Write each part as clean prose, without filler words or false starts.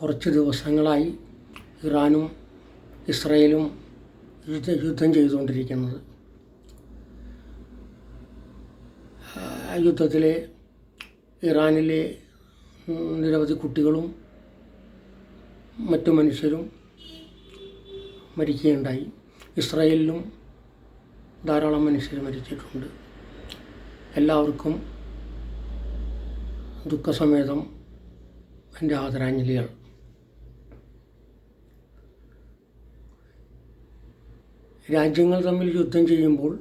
കുറച്ച് ദിവസങ്ങളായി ഇറാനും ഇസ്രയേലും യുദ്ധം ചെയ്തുകൊണ്ടിരിക്കുന്നത്. യുദ്ധത്തിൽ ഇറാനിലെ നിരവധി കുട്ടികളും മറ്റു മനുഷ്യരും മരിക്കുകയുണ്ടായി. ഇസ്രയേലിലും ധാരാളം മനുഷ്യർ മരിച്ചിട്ടുണ്ട്. എല്ലാവർക്കും ദുഃഖസമേതം എൻ്റെ ആദരാഞ്ജലികൾ. രാജ്യങ്ങൾ തമ്മിൽ യുദ്ധം ചെയ്യുമ്പോൾ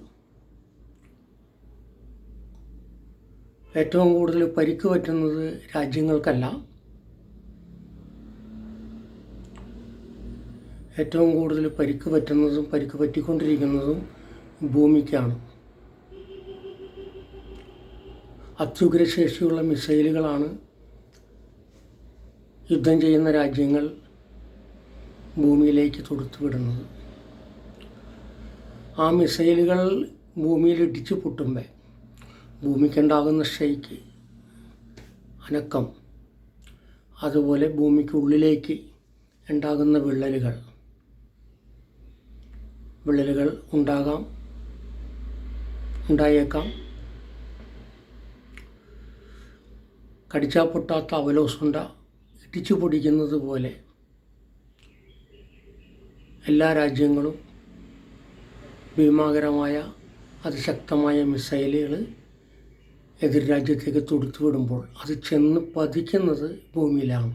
ഏറ്റവും കൂടുതൽ പരിക്ക് പറ്റുന്നത് രാജ്യങ്ങൾക്കല്ല, ഏറ്റവും കൂടുതൽ പരിക്ക് പറ്റിക്കൊണ്ടിരിക്കുന്നതും ഭൂമിക്കാണ്. അത്യുഗ്രശേഷിയുള്ള മിസൈലുകളാണ് യുദ്ധം ചെയ്യുന്ന രാജ്യങ്ങൾ ഭൂമിയിലേക്ക് തൊടുത്തുവിടുന്നത്. ആ മിസൈലുകൾ ഭൂമിയിൽ ഇടിച്ചു പൊട്ടുമ്പോൾ ഭൂമിക്കുണ്ടാകുന്ന ഷെയ്ക്ക്, അനക്കം, അതുപോലെ ഭൂമിക്കുള്ളിലേക്ക് ഉണ്ടാകുന്ന വിള്ളലുകൾ ഉണ്ടായേക്കാം. കടിച്ചാൽ പൊട്ടാത്ത അവലോസുണ്ട ഇടിച്ചു പൊടിക്കുന്നത് പോലെ എല്ലാ രാജ്യങ്ങളും ഭീമാകരമായ അതിശക്തമായ മിസൈലുകൾ എതിർ രാജ്യത്തേക്ക് തൊടുത്തുവിടുമ്പോൾ അത് ചെന്ന് പതിക്കുന്നത് ഭൂമിയിലാണ്.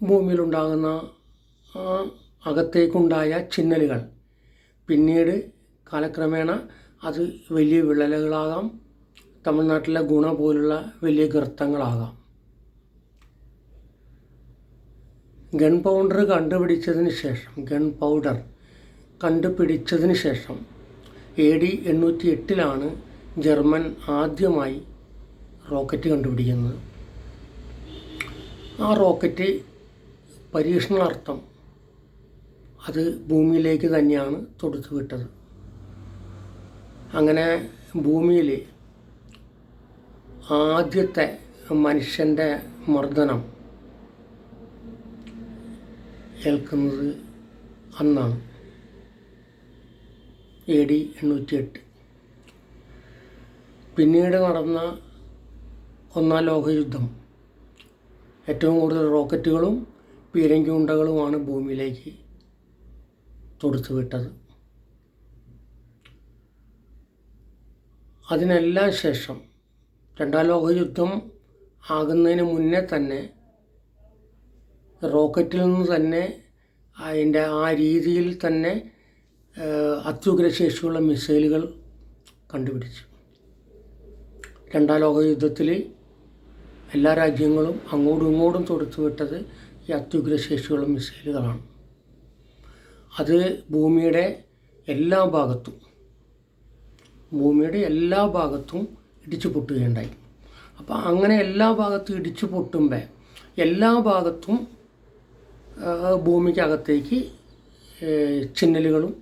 ഭൂമിയിലുണ്ടാകുന്ന അകത്തേക്കുണ്ടായ ചിന്നലുകൾ പിന്നീട് കാലക്രമേണ അത് വലിയ വിള്ളലുകളാകാം, തമിഴ്നാട്ടിലെ ഗുണ പോലുള്ള വലിയ ഗർത്തങ്ങളാകാം. ഗൺ പൗഡർ കണ്ടുപിടിച്ചതിന് ശേഷം AD 808 ജർമ്മൻ ആദ്യമായി റോക്കറ്റ് കണ്ടുപിടിക്കുന്നത്. ആ റോക്കറ്റ് പരീക്ഷണാർത്ഥം അത് ഭൂമിയിലേക്ക് തന്നെയാണ് തൊടുത്തുവിട്ടത്. അങ്ങനെ ഭൂമിയിൽ ആദ്യത്തെ മനുഷ്യൻ്റെ മർദ്ദനം ഏൽക്കുന്നത് അന്നാണ്, AD 808. പിന്നീട് നടന്ന ഒന്നാം ലോകയുദ്ധം ഏറ്റവും കൂടുതൽ റോക്കറ്റുകളും പീരങ്കി ഉണ്ടകളുമാണ് ഭൂമിയിലേക്ക് തൊടുത്തുവിട്ടത്. അതിനെല്ലാം ശേഷം രണ്ടാം ലോകയുദ്ധം ആകുന്നതിന് മുന്നേ തന്നെ റോക്കറ്റിൽ നിന്ന് തന്നെ അതിൻ്റെ ആ രീതിയിൽ തന്നെ അത്യുഗ്രശേഷിയുള്ള മിസൈലുകൾ കണ്ടുപിടിച്ചു. രണ്ടാം ലോകയുദ്ധത്തിൽ എല്ലാ രാജ്യങ്ങളും അങ്ങോട്ടും ഇങ്ങോട്ടും തൊടുത്തുവിട്ടത് ഈ അത്യുഗ്രശേഷിയുള്ള മിസൈലുകളാണ്. അത് ഭൂമിയുടെ എല്ലാ ഭാഗത്തും ഇടിച്ചു പൊട്ടുകയുണ്ടായി. അപ്പോൾ അങ്ങനെ എല്ലാ ഭാഗത്തും ഇടിച്ചു പൊട്ടുമ്പോൾ എല്ലാ ഭാഗത്തും ഭൂമിക്കകത്തേക്ക് ചിന്നലുകളും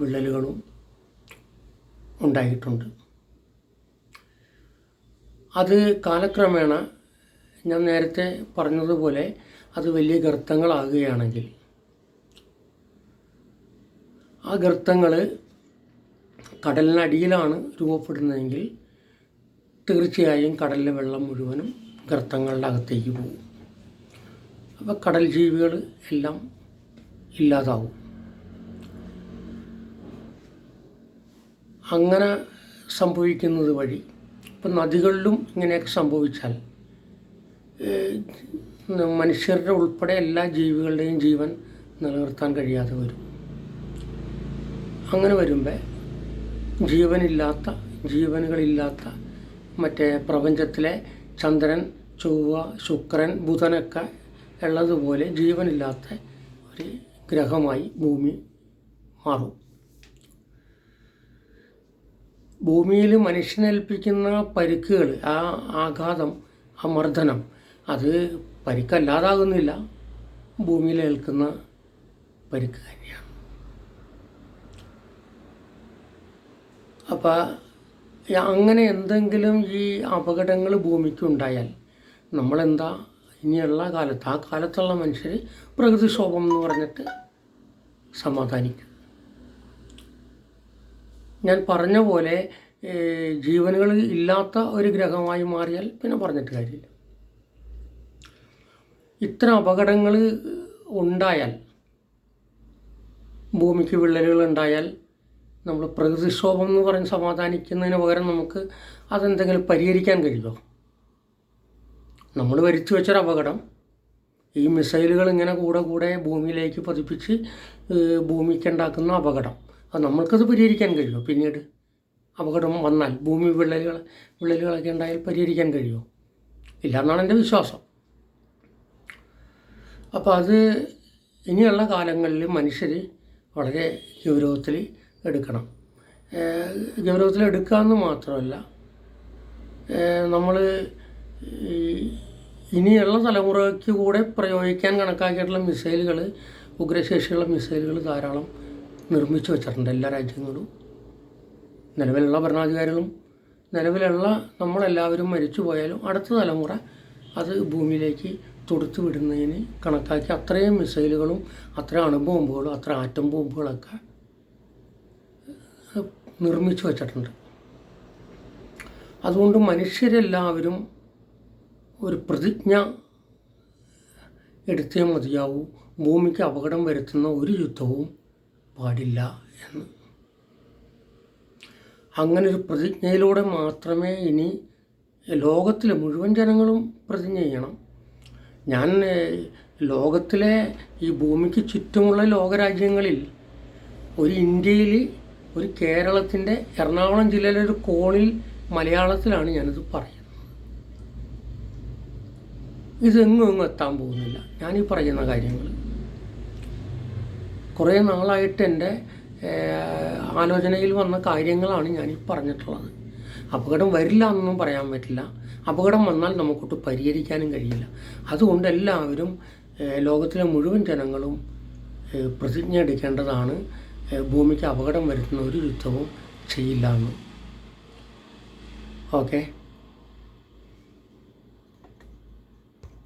വിള്ളലുകളും ഉണ്ടായിട്ടുണ്ട്. അത് കാലക്രമേണ ഞാൻ നേരത്തെ പറഞ്ഞതുപോലെ അത് വലിയ ഗർത്തങ്ങളാകുകയാണെങ്കിൽ ആ ഗർത്തങ്ങൾ കടലിനടിയിലാണ് രൂപപ്പെടുന്നതെങ്കിൽ തീർച്ചയായും കടലിലെ വെള്ളം മുഴുവനും ഗർത്തങ്ങളുടെ അകത്തേക്ക് പോകും. അപ്പോൾ കടൽ ജീവികൾ എല്ലാം ഇല്ലാതാവും. അങ്ങനെ സംഭവിക്കുന്നത് വഴി ഇപ്പം നദികളിലും ഇങ്ങനെയൊക്കെ സംഭവിച്ചാൽ മനുഷ്യരുടെ ഉൾപ്പെടെ എല്ലാ ജീവികളുടെയും ജീവൻ നിലനിർത്താൻ കഴിയാതെ വരും. അങ്ങനെ വരുമ്പോൾ ജീവനുകളില്ലാത്ത മറ്റേ പ്രപഞ്ചത്തിലെ ചന്ദ്രൻ, ചൊവ്വ, ശുക്രൻ, ബുധനൊക്കെ ഉള്ളതുപോലെ ജീവനില്ലാത്ത ഒരു ഗ്രഹമായി ഭൂമി മാറും. ഭൂമിയിൽ മനുഷ്യനേൽപ്പിക്കുന്ന പരിക്കുകൾ, ആ ആഘാതം, ആ മർദ്ദനം, അത് പരിക്കല്ലാതാകുന്നില്ല, ഭൂമിയിൽ ഏൽക്കുന്ന പരിക്ക് തന്നെയാണ്. അപ്പോൾ അങ്ങനെ എന്തെങ്കിലും ഈ അപകടങ്ങൾ ഭൂമിക്കുണ്ടായാൽ നമ്മളെന്താ ഇനിയുള്ള കാലത്ത്, ആ കാലത്തുള്ള മനുഷ്യർ പ്രകൃതിക്ഷോഭം എന്ന് പറഞ്ഞിട്ട് സമാധാനിക്കും. ഞാൻ പറഞ്ഞ പോലെ ജീവനുകൾ ഇല്ലാത്ത ഒരു ഗ്രഹമായി മാറിയാൽ പിന്നെ പറഞ്ഞിട്ട് കാര്യമില്ല. ഇത്തരം അപകടങ്ങൾ ഉണ്ടായാൽ, ഭൂമിക്ക് വിള്ളലുകൾ ഉണ്ടായാൽ, നമ്മൾ പ്രകൃതിക്ഷോഭം എന്ന് പറഞ്ഞ് സമാധാനിക്കുന്നതിന് പകരം നമുക്ക് അതെന്തെങ്കിലും പരിഹരിക്കാൻ കഴിയുമോ? നമ്മൾ വരുത്തി വെച്ചൊരു അപകടം, ഈ മിസൈലുകൾ ഇങ്ങനെ കൂടെ ഭൂമിയിലേക്ക് പതിപ്പിച്ച് ഭൂമിക്കുണ്ടാക്കുന്ന അപകടം, അത് നമ്മൾക്കത് പരിഹരിക്കാൻ കഴിയുമോ? പിന്നീട് അപകടം വന്നാൽ ഭൂമി വിള്ളലുകളൊക്കെ ഉണ്ടായാൽ പരിഹരിക്കാൻ കഴിയുമോ? ഇല്ല എന്നാണ് എൻ്റെ വിശ്വാസം. അപ്പോൾ അത് ഇനിയുള്ള കാലങ്ങളിൽ മനുഷ്യർ വളരെ ഗൗരവത്തിൽ എടുക്കണം. ഗൗരവത്തിൽ എന്ന് മാത്രമല്ല, നമ്മൾ ഇനിയുള്ള തലമുറയ്ക്ക് കൂടെ പ്രയോഗിക്കാൻ കണക്കാക്കിയിട്ടുള്ള മിസൈലുകൾ, ഉഗ്രശേഷിയുള്ള മിസൈലുകൾ ധാരാളം നിർമ്മിച്ചു വച്ചിട്ടുണ്ട് എല്ലാ രാജ്യങ്ങളും. നിലവിലുള്ള ഭരണാധികാരികളും നിലവിലുള്ള നമ്മളെല്ലാവരും മരിച്ചു പോയാലും അടുത്ത തലമുറ അത് ഭൂമിയിലേക്ക് തൊടുത്തു വിടുന്നതിന് കണക്കാക്കി അത്രയും മിസൈലുകളും അത്രയും അണുബോംബുകളും അത്ര ആറ്റം ബോംബുകളൊക്കെ നിർമ്മിച്ചു വച്ചിട്ടുണ്ട്. അതുകൊണ്ട് മനുഷ്യരെല്ലാവരും ഒരു പ്രതിജ്ഞ എടുത്തേ മതിയാവൂ, ഭൂമിക്ക് അപകടം വരുത്തുന്ന ഒരു യുദ്ധവും പാടില്ല എന്ന്. അങ്ങനൊരു പ്രതിജ്ഞയിലൂടെ മാത്രമേ ഇനി ലോകത്തിലെ മുഴുവൻ ജനങ്ങളും പ്രതിജ്ഞ ചെയ്യണം. ഞാൻ ലോകത്തിലെ ഈ ഭൂമിക്ക് ചുറ്റുമുള്ള ലോകരാജ്യങ്ങളിൽ ഒരു ഇന്ത്യയിൽ, ഒരു കേരളത്തിൻ്റെ എറണാകുളം ജില്ലയിലെ ഒരു കോണിൽ മലയാളത്തിലാണ് ഞാനിത് പറയുന്നത്. ഇതെങ്ങും എത്താൻ പോകുന്നില്ല. ഞാനീ പറയുന്ന കാര്യങ്ങൾ കുറേ നാളായിട്ട് എൻ്റെ ആലോചനയിൽ വന്ന കാര്യങ്ങളാണ് ഞാനീ പറഞ്ഞിട്ടുള്ളത്. അപകടം വരില്ല എന്നൊന്നും പറയാൻ പറ്റില്ല. അപകടം വന്നാൽ നമുക്കൊട്ട് പരിഹരിക്കാനും കഴിയില്ല. അതുകൊണ്ട് എല്ലാവരും, ലോകത്തിലെ മുഴുവൻ ജനങ്ങളും പ്രതിജ്ഞ എടുക്കേണ്ടതാണ്, ഭൂമിക്ക് അപകടം വരുത്തുന്ന ഒരു യുദ്ധവും ചെയ്യില്ല എന്ന്. ഓക്കെ.